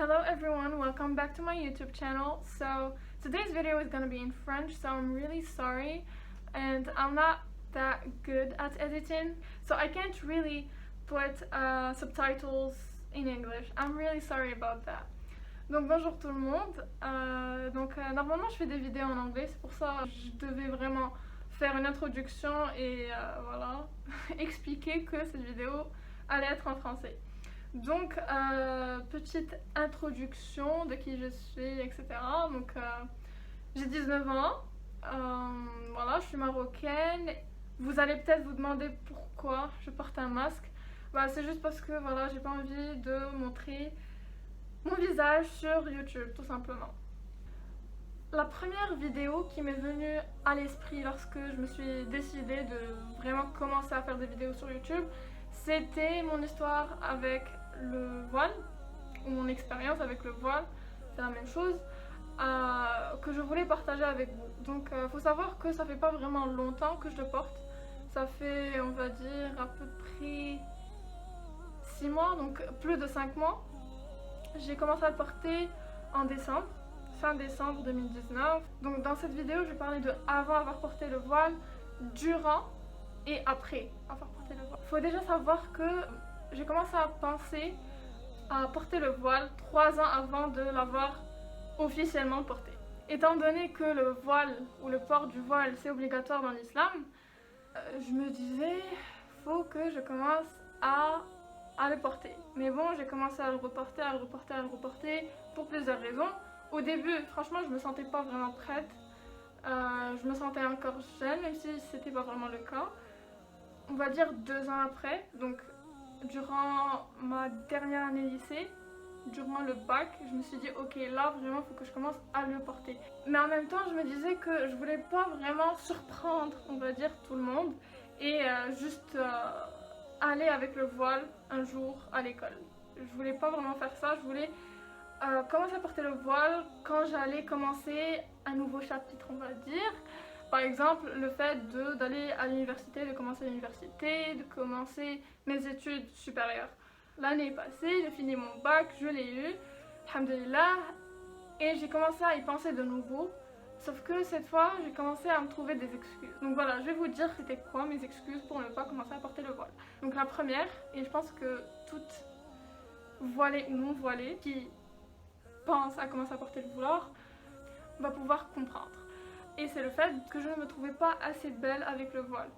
Hello everyone, welcome back to my YouTube channel. So today's video is gonna be in French, so I'm really sorry, and I'm not that good at editing, so I can't really put subtitles in English. I'm really sorry about that. Donc bonjour tout le monde. Normalement je fais des vidéos en anglais, c'est pour ça que je devais vraiment faire une introduction et voilà, expliquer que cette vidéo allait être en français. Donc, petite introduction de qui je suis, etc. Donc, j'ai 19 ans, voilà, je suis marocaine. Vous allez peut-être vous demander pourquoi je porte un masque. Bah, c'est juste parce que voilà, j'ai pas envie de montrer mon visage sur YouTube, tout simplement. La première vidéo qui m'est venue à l'esprit lorsque je me suis décidée de vraiment commencer à faire des vidéos sur YouTube, c'était mon histoire avec le voile, ou mon expérience avec le voile, c'est la même chose, que je voulais partager avec vous. Donc faut savoir que ça fait pas vraiment longtemps que je le porte, ça fait on va dire à peu près 6 mois, donc plus de 5 mois. J'ai commencé à le porter en décembre, fin décembre 2019. Donc dans cette vidéo je vais parler de avant avoir porté le voile, durant et après avoir porté le voile. Faut déjà savoir que j'ai commencé à penser à porter le voile 3 ans avant de l'avoir officiellement porté. Étant donné que le voile ou le port du voile c'est obligatoire dans l'islam, je me disais faut que je commence à le porter. Mais bon, j'ai commencé à le reporter, pour plusieurs raisons. Au début, franchement, je me sentais pas vraiment prête. Je me sentais encore jeune, même si c'était pas vraiment le cas. On va dire 2 ans après, donc durant ma dernière année lycée, durant le bac, je me suis dit ok, là vraiment il faut que je commence à le porter. Mais en même temps je me disais que je voulais pas vraiment surprendre, on va dire, tout le monde et juste aller avec le voile un jour à l'école. Je voulais pas vraiment faire ça, je voulais commencer à porter le voile quand j'allais commencer un nouveau chapitre, on va dire. Par exemple, le fait d'aller à l'université, de commencer l'université, de commencer mes études supérieures. L'année est passée, j'ai fini mon bac, je l'ai eu, alhamdoulilah, et j'ai commencé à y penser de nouveau. Sauf que cette fois, j'ai commencé à me trouver des excuses. Donc voilà, je vais vous dire c'était quoi mes excuses pour ne pas commencer à porter le voile. Donc la première, et je pense que toutes voilées ou non voilées qui pensent à commencer à porter le foulard va pouvoir comprendre. Et c'est le fait que je ne me trouvais pas assez belle avec le voile.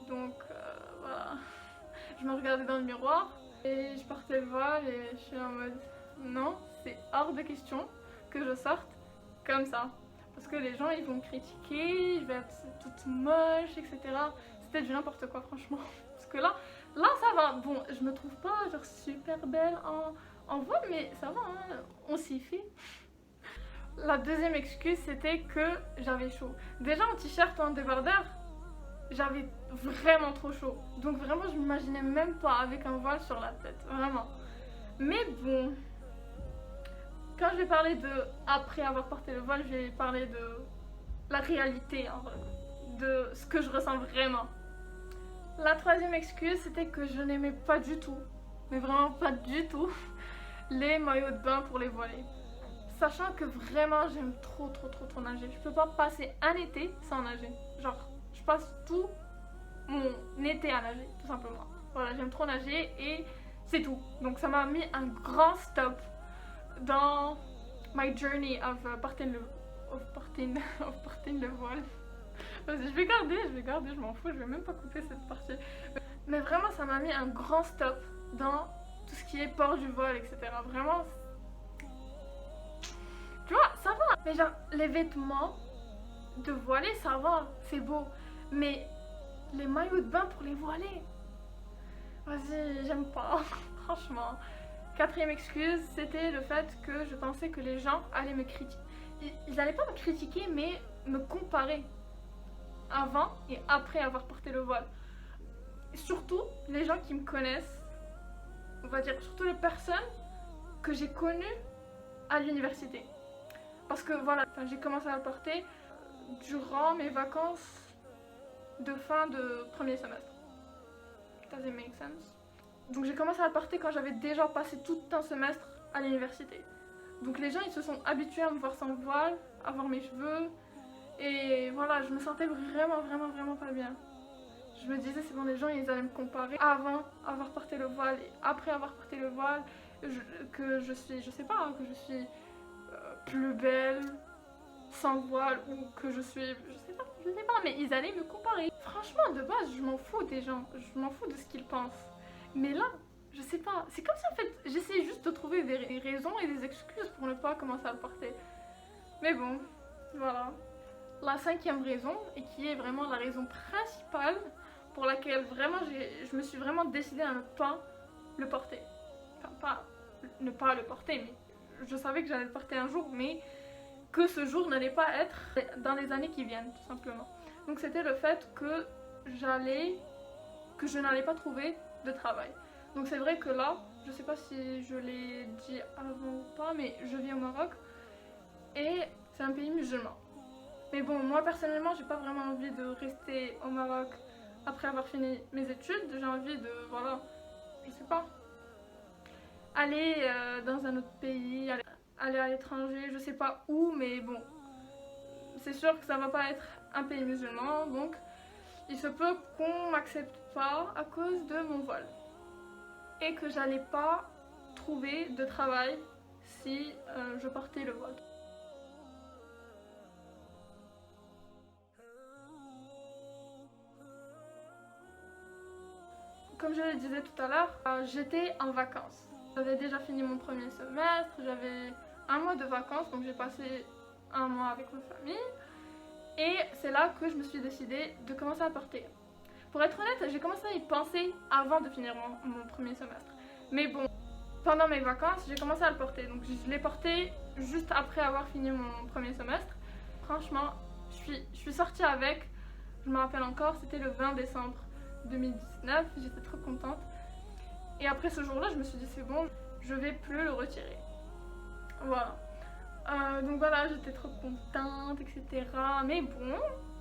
Donc voilà, je me regardais dans le miroir et je portais le voile et je suis en mode non, c'est hors de question que je sorte comme ça. Parce que les gens ils vont me critiquer, je vais être toute moche, etc. C'était du n'importe quoi franchement. Parce que là ça va. Bon, je me trouve pas genre super belle en voile, mais ça va, hein, on s'y fait. La deuxième excuse c'était que j'avais chaud. Déjà en t-shirt ou en débardeur, j'avais vraiment trop chaud. Donc vraiment je m'imaginais même pas avec un voile sur la tête, vraiment. Mais bon, quand je vais parler de après avoir porté le voile, je vais parler de la réalité en vrai, de ce que je ressens vraiment. La troisième excuse c'était que je n'aimais pas du tout, mais vraiment pas du tout, les maillots de bain pour les voilés. Sachant que vraiment j'aime trop nager. Je peux pas passer un été sans nager. Genre, je passe tout mon été à nager, tout simplement. Voilà, j'aime trop nager et c'est tout. Donc ça m'a mis un grand stop dans my journey of porting le voile. Vas-y, je vais garder, je m'en fous, je vais même pas couper cette partie. Mais vraiment, ça m'a mis un grand stop dans tout ce qui est port du voile, etc. Vraiment, tu vois, ça va. Mais genre, les vêtements de voilée, ça va, c'est beau. Mais les maillots de bain pour les voilés, vas-y, j'aime pas, franchement. Quatrième excuse, c'était le fait que je pensais que les gens allaient me critiquer. Ils allaient pas me critiquer, mais me comparer avant et après avoir porté le voile. Et surtout, les gens qui me connaissent, on va dire, surtout les personnes que j'ai connues à l'université. Parce que voilà, j'ai commencé à le porter durant mes vacances de fin de premier semestre. Does it make sense? Donc j'ai commencé à le porter quand j'avais déjà passé tout un semestre à l'université. Donc les gens ils se sont habitués à me voir sans voile, à voir mes cheveux. Et voilà, je me sentais vraiment pas bien. Je me disais c'est bon, les gens ils allaient me comparer avant avoir porté le voile et après avoir porté le voile, que je suis, je sais pas, hein, que je suis plus belle sans voile ou que je suis, je sais pas, mais ils allaient me comparer. Franchement, de base, je m'en fous des gens, je m'en fous de ce qu'ils pensent. Mais là, je sais pas, c'est comme ça en fait, j'essaie juste de trouver des raisons et des excuses pour ne pas commencer à le porter. Mais bon, voilà. La cinquième raison, et qui est vraiment la raison principale pour laquelle vraiment je me suis vraiment décidée à ne pas le porter. Enfin, pas ne pas le porter, mais je savais que j'allais le porter un jour, mais que ce jour n'allait pas être dans les années qui viennent, tout simplement. Donc c'était le fait que je n'allais pas trouver de travail. Donc c'est vrai que là, je sais pas si je l'ai dit avant ou pas, mais je vis au Maroc et c'est un pays musulman. Mais bon, moi personnellement, j'ai pas vraiment envie de rester au Maroc après avoir fini mes études. J'ai envie de, voilà, je sais pas, aller dans un autre pays, aller à l'étranger, je sais pas où, mais bon, c'est sûr que ça va pas être un pays musulman, donc il se peut qu'on m'accepte pas à cause de mon voile. Et que j'allais pas trouver de travail si je portais le voile. Comme je le disais tout à l'heure, j'étais en vacances. J'avais déjà fini mon premier semestre, j'avais un mois de vacances, donc j'ai passé un mois avec ma famille. Et c'est là que je me suis décidée de commencer à porter. Pour être honnête, j'ai commencé à y penser avant de finir mon premier semestre. Mais bon, pendant mes vacances, j'ai commencé à le porter. Donc je l'ai porté juste après avoir fini mon premier semestre. Franchement, je suis sortie avec, je me rappelle encore, c'était le 20 décembre 2019, j'étais trop contente. Et après ce jour-là, je me suis dit c'est bon, je vais plus le retirer. Voilà. Donc voilà, j'étais trop contente, etc. Mais bon,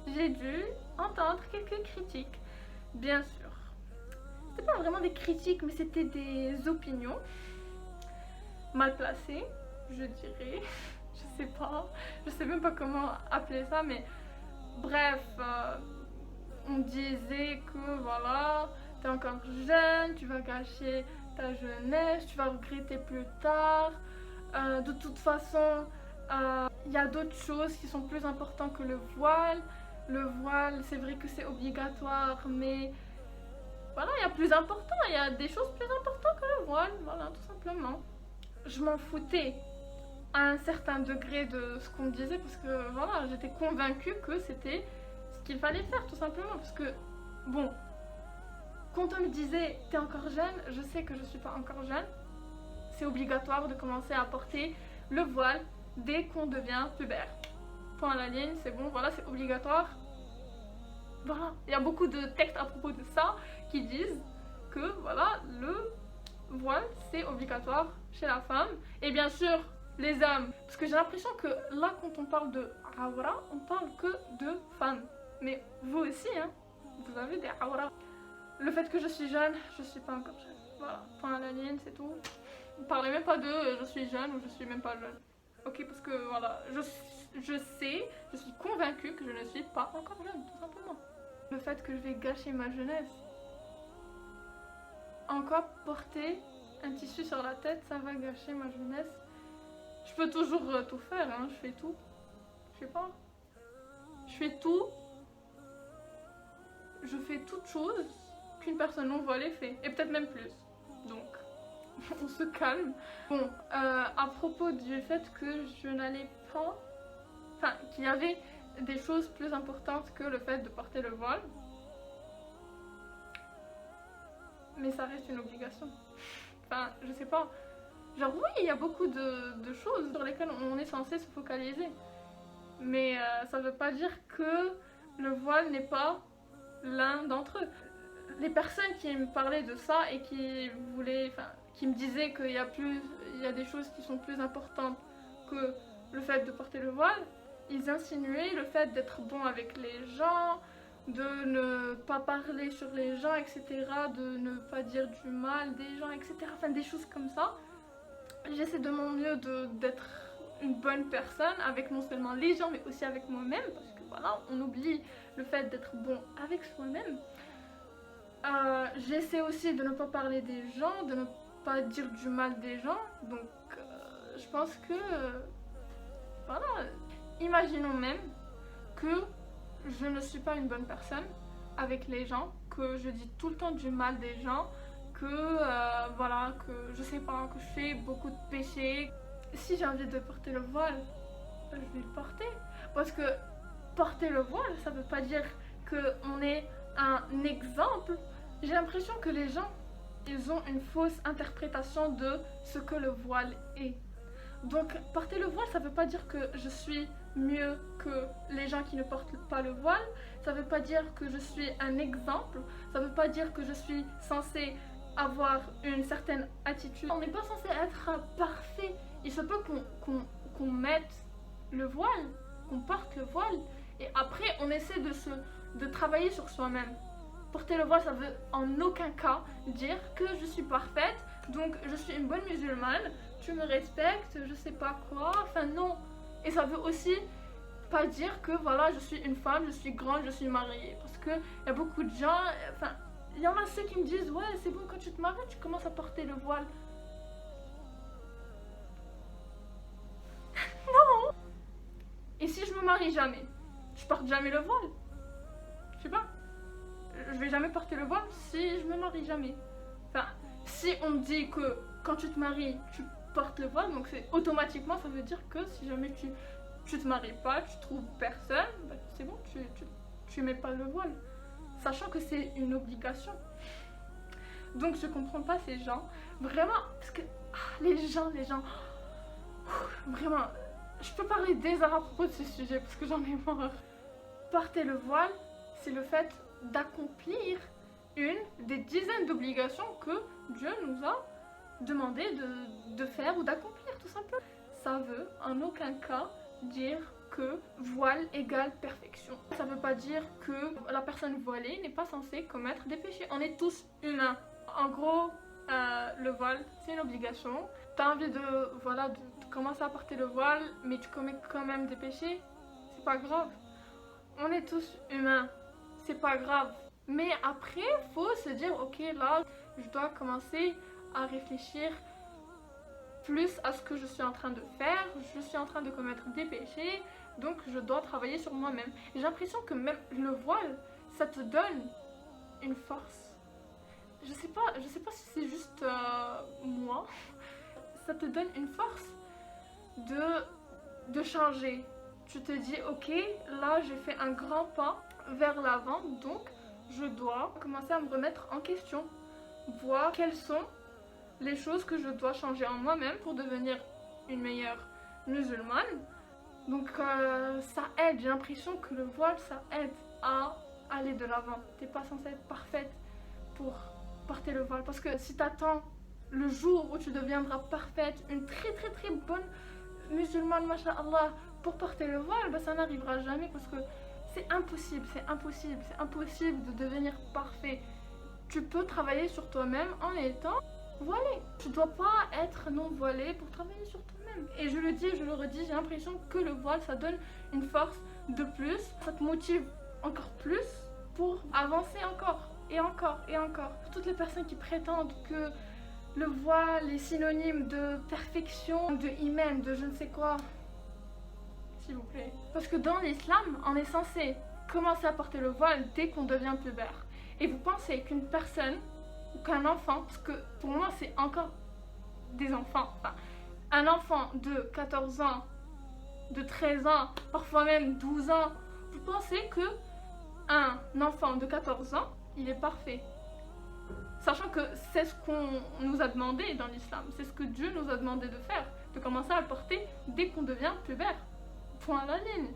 j'ai dû entendre quelques critiques, bien sûr. C'était pas vraiment des critiques, mais c'était des opinions mal placées, je dirais. Je sais même pas comment appeler ça, mais bref, on disait que voilà, t'es encore jeune, tu vas gâcher ta jeunesse, tu vas regretter plus tard. De toute façon, il y a d'autres choses qui sont plus importantes que le voile. Le voile, c'est vrai que c'est obligatoire, mais voilà, il y a plus important, il y a des choses plus importantes que le voile, voilà, tout simplement. Je m'en foutais à un certain degré de ce qu'on me disait parce que voilà, j'étais convaincue que c'était ce qu'il fallait faire, tout simplement. Parce que, bon, quand on me disait t'es encore jeune, je sais que je suis pas encore jeune. C'est obligatoire de commencer à porter le voile dès qu'on devient pubère. Point à la ligne, c'est bon, voilà, c'est obligatoire. Voilà, il y a beaucoup de textes à propos de ça qui disent que voilà, le voile c'est obligatoire chez la femme. Et bien sûr, les hommes. Parce que j'ai l'impression que là, quand on parle de awra, on parle que de femmes. Mais vous aussi, hein, vous avez des awra. Le fait que je suis jeune, je suis pas encore jeune. Voilà, point à la ligne, c'est tout. Ne parlez même pas de je suis jeune ou je suis même pas jeune. Ok, parce que voilà, je sais, je suis convaincue que je ne suis pas encore jeune, tout simplement. Le fait que je vais gâcher ma jeunesse. En quoi porter un tissu sur la tête, ça va gâcher ma jeunesse? Je peux toujours tout faire, hein, je fais tout. Je sais pas. Je fais tout. Je fais toute chose qu'une personne non voilée fait. Et peut-être même plus. Donc, on se calme. Bon, à propos du fait que je n'allais pas... Enfin, qu'il y avait des choses plus importantes que le fait de porter le voile. Mais ça reste une obligation. Enfin, je sais pas. Genre oui, il y a beaucoup de choses sur lesquelles on est censé se focaliser. Mais ça veut pas dire que le voile n'est pas l'un d'entre eux. Les personnes qui me parlaient de ça et qui voulaient, enfin, qui me disaient qu'il y a des choses qui sont plus importantes que le fait de porter le voile, ils insinuaient le fait d'être bon avec les gens, de ne pas parler sur les gens, etc., de ne pas dire du mal des gens, etc. Enfin, des choses comme ça. j'essaie de mon mieux d'être une bonne personne avec non seulement les gens mais aussi avec moi-même, parce que voilà, on oublie le fait d'être bon avec soi-même. J'essaie aussi de ne pas parler des gens, de ne pas dire du mal des gens, donc je pense que voilà, imaginons même que je ne suis pas une bonne personne avec les gens, que je dis tout le temps du mal des gens, que voilà, que je sais pas, que je fais beaucoup de péchés. Si j'ai envie de porter le voile, je vais le porter. Parce que porter le voile, ça veut pas dire qu'on est un exemple. J'ai l'impression que les gens, ils ont une fausse interprétation de ce que le voile est. Donc porter le voile, ça veut pas dire que je suis mieux que les gens qui ne portent pas le voile. Ça veut pas dire que je suis un exemple. Ça veut pas dire que je suis censée avoir une certaine attitude. On n'est pas censé être parfait. Il se peut qu'on mette le voile, qu'on porte le voile, et après on essaie de travailler sur soi-même. Porter le voile, ça veut en aucun cas dire que je suis parfaite, donc je suis une bonne musulmane, tu me respectes, je sais pas quoi, enfin non. Et ça veut aussi pas dire que voilà, je suis une femme, je suis grande, je suis mariée, parce que il y a beaucoup de gens, enfin, il y en a ceux qui me disent ouais, c'est bon, quand tu te maries, tu commences à porter le voile. Non. Et si je me marie jamais, je porte jamais le voile. Je sais pas. Je vais jamais porter le voile si je me marie jamais. Enfin, si on me dit que quand tu te maries, tu portes le voile, donc c'est automatiquement, ça veut dire que si jamais tu te maries pas, tu trouves personne, bah, c'est bon, tu mets pas le voile. Sachant que c'est une obligation. Donc je comprends pas ces gens. Vraiment, parce que les gens, vraiment, je peux parler des heures à propos de ce sujet parce que j'en ai marre. Porter le voile, c'est le fait d'accomplir une des dizaines d'obligations que Dieu nous a demandé de faire ou d'accomplir, tout simplement. Ça veut en aucun cas dire que voile égale perfection. Ça veut pas dire que la personne voilée n'est pas censée commettre des péchés. On est tous humains. En gros, le voile, c'est une obligation. T'as envie de commencer à porter le voile, mais tu commets quand même des péchés, c'est pas grave. On est tous humains, c'est pas grave. Mais après, faut se dire, ok, là, je dois commencer à réfléchir plus à ce que je suis en train de faire. Je suis en train de commettre des péchés, donc je dois travailler sur moi-même. J'ai l'impression que même le voile, ça te donne une force. Je sais pas si c'est juste moi. Ça te donne une force de changer. Tu te dis, ok, là j'ai fait un grand pas vers l'avant, donc je dois commencer à me remettre en question, voir quelles sont les choses que je dois changer en moi-même pour devenir une meilleure musulmane. Donc ça aide, j'ai l'impression que le voile, ça aide à aller de l'avant. T'es pas censée être parfaite pour porter le voile, parce que si t'attends le jour où tu deviendras parfaite, une très bonne musulmane, masha'Allah, pour porter le voile, bah, ça n'arrivera jamais, parce que c'est impossible de devenir parfait. Tu peux travailler sur toi-même en étant voilé. Tu dois pas être non voilé pour travailler sur toi-même. Et je le dis, je le redis, j'ai l'impression que le voile, ça donne une force de plus, ça te motive encore plus pour avancer encore et encore et encore. Toutes les personnes qui prétendent que le voile est synonyme de perfection, de iman, de je ne sais quoi, s'il vous plaît. Parce que dans l'islam, on est censé commencer à porter le voile dès qu'on devient pubère. Et vous pensez qu'une personne ou qu'un enfant, parce que pour moi c'est encore des enfants, enfin, un enfant de 14 ans, de 13 ans, parfois même 12 ans, vous pensez que un enfant de 14 ans, il est parfait? Sachant que c'est ce qu'on nous a demandé dans l'islam, c'est ce que Dieu nous a demandé de faire, de commencer à le porter dès qu'on devient pubère. Point à la ligne.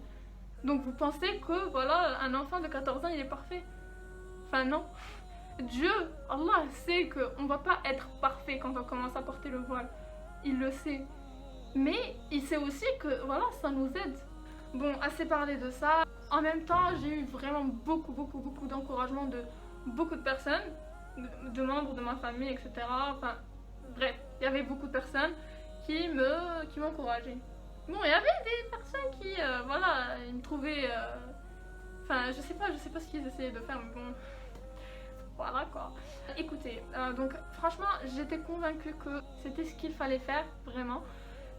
Donc vous pensez que voilà, un enfant de 14 ans il est parfait? Enfin non. Dieu, Allah sait qu'on ne va pas être parfait quand on commence à porter le voile. Il le sait. Mais il sait aussi que voilà, ça nous aide. Bon, assez parlé de ça. En même temps, j'ai eu vraiment beaucoup d'encouragement de beaucoup de personnes, de membres de ma famille, etc. Enfin, bref, il y avait beaucoup de personnes qui m'encourageaient. Bon, il y avait des personnes qui, voilà, ils me trouvaient... Enfin, je sais pas ce qu'ils essayaient de faire, mais bon... Voilà quoi. Écoutez, donc franchement, j'étais convaincue que c'était ce qu'il fallait faire, vraiment.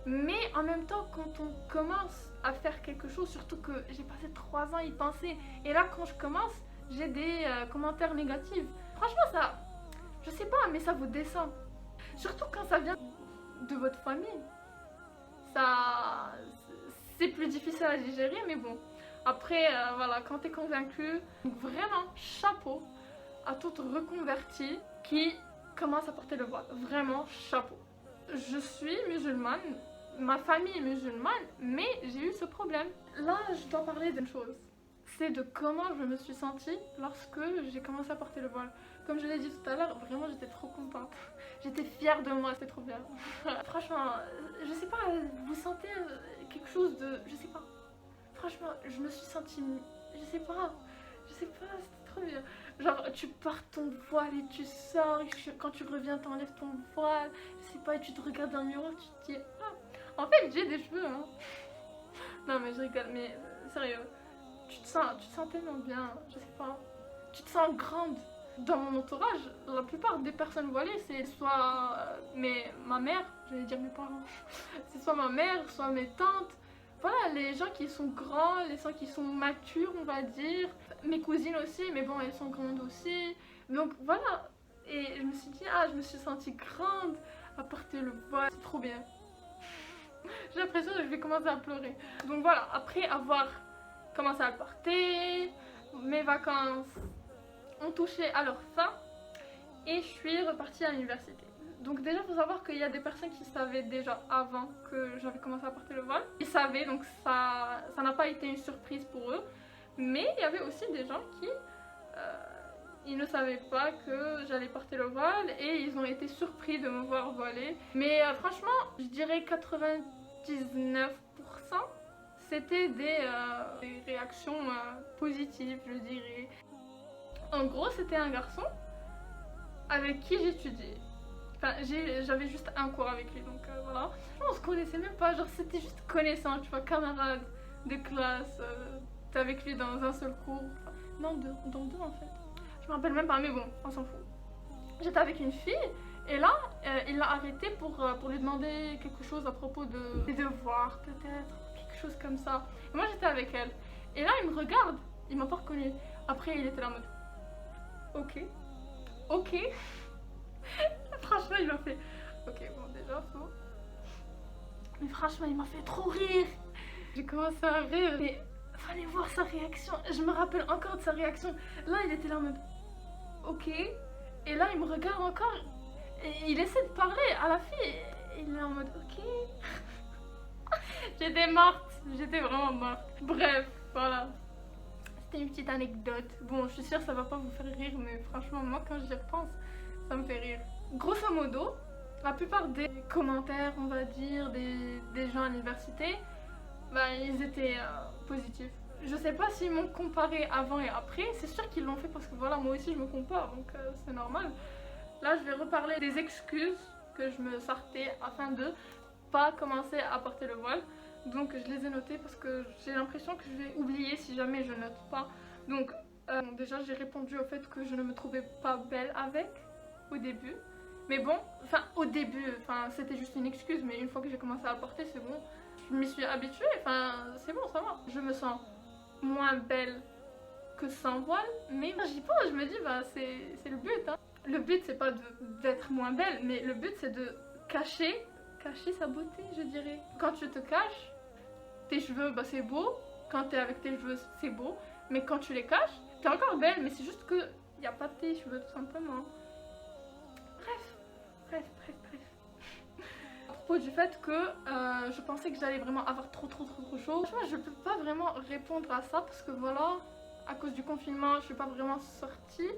Mais en même temps, quand on commence à faire quelque chose, surtout que j'ai passé 3 ans à y penser, et là quand je commence, j'ai des commentaires négatifs. Franchement, ça, je sais pas, mais ça vous descend. Surtout quand ça vient de votre famille. Ça, c'est plus difficile à digérer, mais bon. Après, voilà, quand t'es convaincu, donc vraiment, chapeau à toute reconvertie qui commence à porter le voile. Vraiment, chapeau. Je suis musulmane, ma famille est musulmane, mais j'ai eu ce problème. Là, je dois parler d'une chose. C'est de comment je me suis sentie lorsque j'ai commencé à porter le voile. Comme je l'ai dit tout à l'heure, vraiment j'étais trop contente. J'étais fière de moi, c'était trop bien. Franchement, je sais pas, vous sentez quelque chose de... Je sais pas. Franchement, je me suis sentie... Je sais pas, c'était trop bien. Genre, tu portes ton voile et tu sors, et quand tu reviens, t'enlèves ton voile. Je sais pas, et tu te regardes dans le miroir, tu te dis... Ah, en fait, j'ai des cheveux, hein. Non, mais je rigole, mais sérieux. Tu te sens tellement bien, je sais pas. Tu te sens grande. Dans mon entourage, la plupart des personnes voilées, c'est soit ma mère, j'allais dire mes parents, c'est soit ma mère, soit mes tantes. Voilà, les gens qui sont grands, les gens qui sont matures, on va dire. Mes cousines aussi, mais bon, elles sont grandes aussi. Donc voilà, et je me suis dit, ah, je me suis sentie grande à porter le voile, c'est trop bien. J'ai l'impression que je vais commencer à pleurer. Donc voilà, après avoir commencé à le porter, mes vacances ont touché à leur fin et je suis repartie à l'université. Donc déjà, il faut savoir qu'il y a des personnes qui savaient déjà avant que j'avais commencé à porter le voile. Ils savaient, donc ça n'a pas été une surprise pour eux. Mais il y avait aussi des gens qui ils ne savaient pas que j'allais porter le voile et ils ont été surpris de me voir voiler. Mais franchement, je dirais 99%, c'était des réactions positives, je dirais. En gros, c'était un garçon avec qui j'étudiais. Enfin, j'avais juste un cours avec lui, donc voilà. On se connaissait même pas, genre c'était juste connaissant, tu vois, camarade de classe. T'es avec lui dans un seul cours. Enfin, non, dans deux en fait. Je me rappelle même pas, mais bon, on s'en fout. J'étais avec une fille, et là, il l'a arrêté pour lui demander quelque chose à propos des devoirs, peut-être, quelque chose comme ça. Et moi, j'étais avec elle. Et là, il me regarde, il m'a pas reconnue. Après, il était là en mode... Ok. Franchement, il m'a fait... Ok, bon, déjà, faux. Mais franchement, il m'a fait trop rire. J'ai commencé à rire, mais fallait voir sa réaction. Je me rappelle encore de sa réaction. Là, il était là en mode... Ok. Et là, il me regarde encore. Et il essaie de parler à la fille. Et il est en mode... Ok. J'étais morte. J'étais vraiment morte. Bref, voilà. C'était une petite anecdote. Bon, je suis sûre que ça va pas vous faire rire, mais franchement, moi, quand j'y repense, ça me fait rire. Grosso modo, la plupart des commentaires, on va dire, des gens à l'université, bah, ils étaient positifs. Je sais pas s'ils m'ont comparé avant et après, c'est sûr qu'ils l'ont fait parce que voilà, moi aussi je me compare, donc c'est normal. Là, je vais reparler des excuses que je me sortais afin de pas commencer à porter le voile. Donc je les ai notées parce que j'ai l'impression que je vais oublier si jamais je note pas. Donc déjà j'ai répondu au fait que je ne me trouvais pas belle avec au début. Mais bon, enfin au début, c'était juste une excuse, mais une fois que j'ai commencé à porter, c'est bon. Je m'y suis habituée, c'est bon, ça va. Je me sens moins belle que sans voile, mais j'y pense, je me dis, bah c'est le but. Hein. Le but c'est pas d'être moins belle, mais le but c'est de cacher sa beauté, je dirais. Quand tu te caches, tes cheveux, bah c'est beau. Quand t'es avec tes cheveux, c'est beau. Mais quand tu les caches, t'es encore belle, mais c'est juste que y a pas tes cheveux, tout simplement. Bref. À propos du fait que je pensais que j'allais vraiment avoir trop chaud. Franchement, je peux pas vraiment répondre à ça parce que voilà, à cause du confinement, je suis pas vraiment sortie.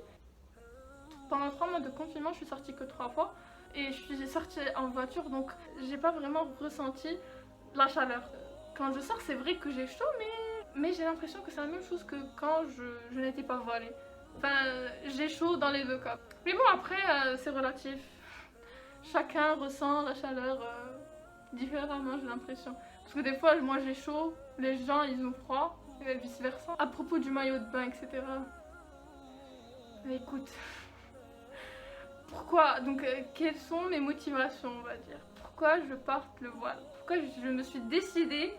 Pendant 3 mois de confinement, je suis sortie que 3 fois. Et je suis sortie en voiture, donc j'ai pas vraiment ressenti la chaleur. Quand je sors, c'est vrai que j'ai chaud, mais j'ai l'impression que c'est la même chose que quand je n'étais pas voilée. Enfin, j'ai chaud dans les deux cas. Mais bon, après, c'est relatif. Chacun ressent la chaleur différemment, j'ai l'impression. Parce que des fois, moi j'ai chaud, les gens ils ont froid, et vice versa. À propos du maillot de bain, etc. Mais écoute, pourquoi, donc quelles sont mes motivations, on va dire? Pourquoi je porte le voile? Pourquoi je me suis décidée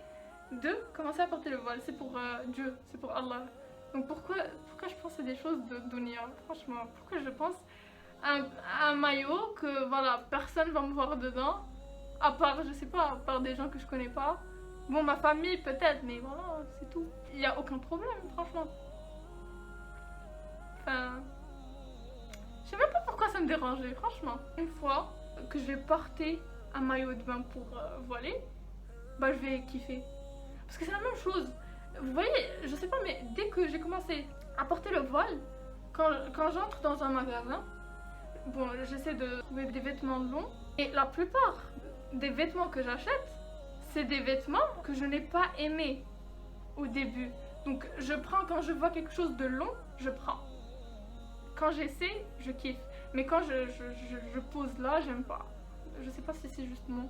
de commencer à porter le voile? C'est pour Dieu, c'est pour Allah. Donc pourquoi je pense à des choses de dunya? Franchement, pourquoi je pense à un maillot que voilà, personne va me voir dedans, à part, je sais pas, à part des gens que je connais pas. Bon, ma famille peut-être, mais voilà, c'est tout. Il n'y a aucun problème, franchement. Enfin, je sais même pas pourquoi ça me dérangeait, franchement. Une fois que je vais porter un maillot de bain pour voiler, bah je vais kiffer. Parce que c'est la même chose. Vous voyez, je sais pas, mais dès que j'ai commencé à porter le voile, quand j'entre dans un magasin, bon, j'essaie de trouver des vêtements longs. Et la plupart des vêtements que j'achète, c'est des vêtements que je n'ai pas aimés au début. Donc je prends quand je vois quelque chose de long, je prends. Quand j'essaie, je kiffe. Mais quand je pose là, j'aime pas. Je sais pas si c'est juste mon...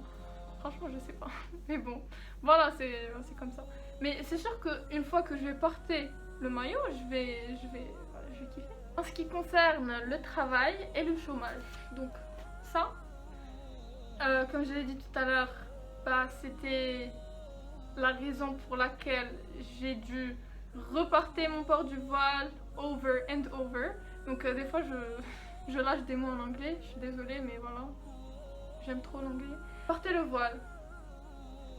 Franchement, je sais pas. Mais bon, voilà, c'est comme ça. Mais c'est sûr qu'une fois que je vais porter le maillot, je vais kiffer. En ce qui concerne le travail et le chômage, donc ça, comme je l'ai dit tout à l'heure, bah, c'était la raison pour laquelle j'ai dû reporter mon port du voile over and over. Donc des fois je lâche des mots en anglais, je suis désolée mais voilà, j'aime trop l'anglais. Porter le voile,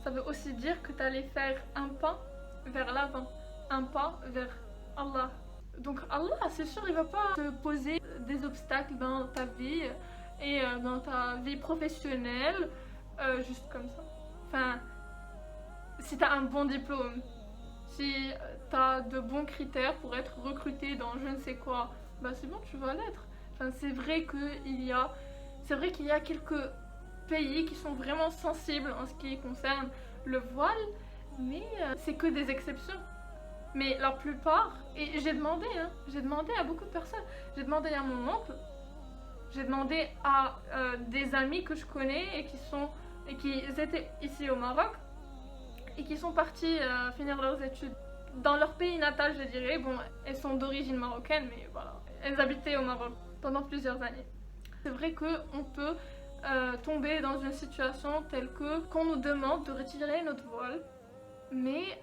ça veut aussi dire que tu allais faire un pas vers l'avant, un pas vers Allah. Donc Allah, c'est sûr, il va pas te poser des obstacles dans ta vie et dans ta vie professionnelle juste comme ça. Enfin, si tu as un bon diplôme, si tu as de bons critères pour être recruté dans je ne sais quoi, bah c'est bon, tu vas l'être. Enfin, c'est vrai qu'il y a quelques pays qui sont vraiment sensibles en ce qui concerne le voile, mais c'est que des exceptions. Mais la plupart, et j'ai demandé à beaucoup de personnes, j'ai demandé à mon oncle, j'ai demandé à des amis que je connais et qui étaient ici au Maroc et qui sont partis finir leurs études dans leur pays natal, je dirais. Bon, elles sont d'origine marocaine, mais voilà, elles habitaient au Maroc pendant plusieurs années. C'est vrai qu'on peut tomber dans une situation telle que qu'on nous demande de retirer notre voile, mais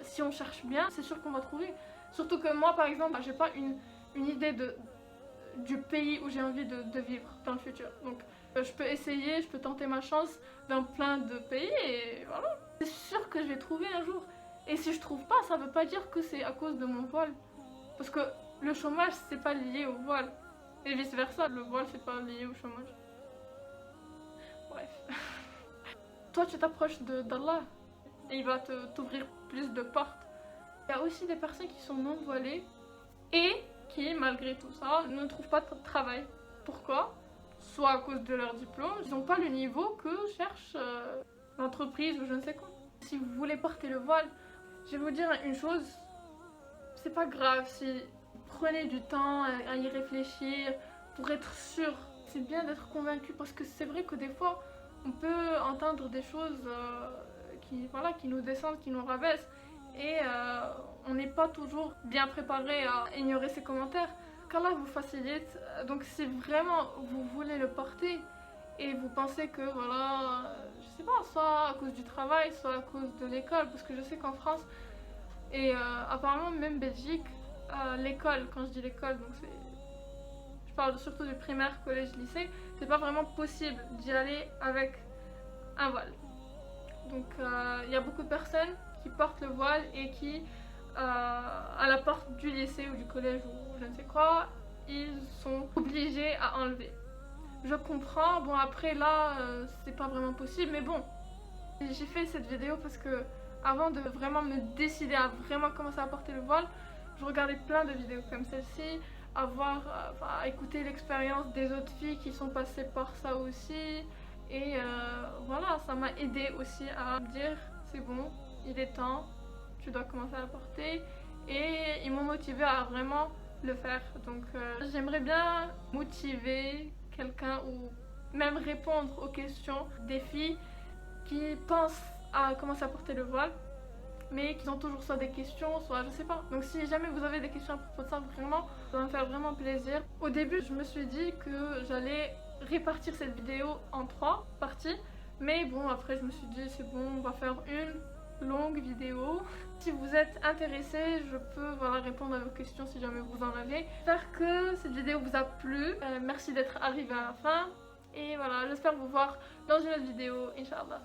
si on cherche bien, c'est sûr qu'on va trouver. Surtout que moi, par exemple, j'ai pas une idée du pays où j'ai envie de vivre dans le futur. Donc je peux essayer, je peux tenter ma chance dans plein de pays et voilà. C'est sûr que je vais trouver un jour. Et si je trouve pas, ça veut pas dire que c'est à cause de mon voile. Parce que le chômage, c'est pas lié au voile. Et vice versa, le voile, c'est pas lié au chômage. Bref. Toi, tu t'approches d'Allah et il va t'ouvrir plus de portes. Il y a aussi des personnes qui sont non voilées et qui, malgré tout ça, ne trouvent pas de travail. Pourquoi? Soit à cause de leur diplôme, ils n'ont pas le niveau que cherche l'entreprise ou je ne sais quoi. Si vous voulez porter le voile, je vais vous dire une chose, c'est pas grave si vous prenez du temps à y réfléchir pour être sûr. C'est bien d'être convaincu parce que c'est vrai que des fois, on peut entendre des choses qui nous descendent, qui nous rabaissent et on n'est pas toujours bien préparé à ignorer ces commentaires. Qu'Allah vous facilite, donc si vraiment vous voulez le porter et vous pensez que voilà, je sais pas, soit à cause du travail, soit à cause de l'école, parce que je sais qu'en France et apparemment même Belgique, l'école, quand je dis l'école, donc je parle surtout du primaire, collège, lycée, c'est pas vraiment possible d'y aller avec un voile. Donc il y a beaucoup de personnes qui portent le voile et qui à la porte du lycée ou du collège ou je ne sais quoi, ils sont obligés à enlever. Je comprends, bon après là c'est pas vraiment possible, mais bon, j'ai fait cette vidéo parce que avant de vraiment me décider à vraiment commencer à porter le voile, je regardais plein de vidéos comme celle-ci, à écouter l'expérience des autres filles qui sont passées par ça aussi, et voilà, ça m'a aidé aussi à me dire c'est bon, il est temps, tu dois commencer à la porter, et ils m'ont motivé à vraiment le faire. Donc j'aimerais bien motiver quelqu'un ou même répondre aux questions des filles qui pensent à commencer à porter le voile, mais qui ont toujours soit des questions, soit je sais pas. Donc si jamais vous avez des questions à propos de ça, vraiment, ça va me faire vraiment plaisir. Au début, je me suis dit que j'allais répartir cette vidéo en 3 parties, mais bon, après je me suis dit c'est bon, on va faire une longue vidéo. Si vous êtes intéressé, je peux voilà, répondre à vos questions si jamais vous en avez. J'espère que cette vidéo vous a plu. Merci d'être arrivé à la fin. Et voilà, j'espère vous voir dans une autre vidéo, Inch'Allah.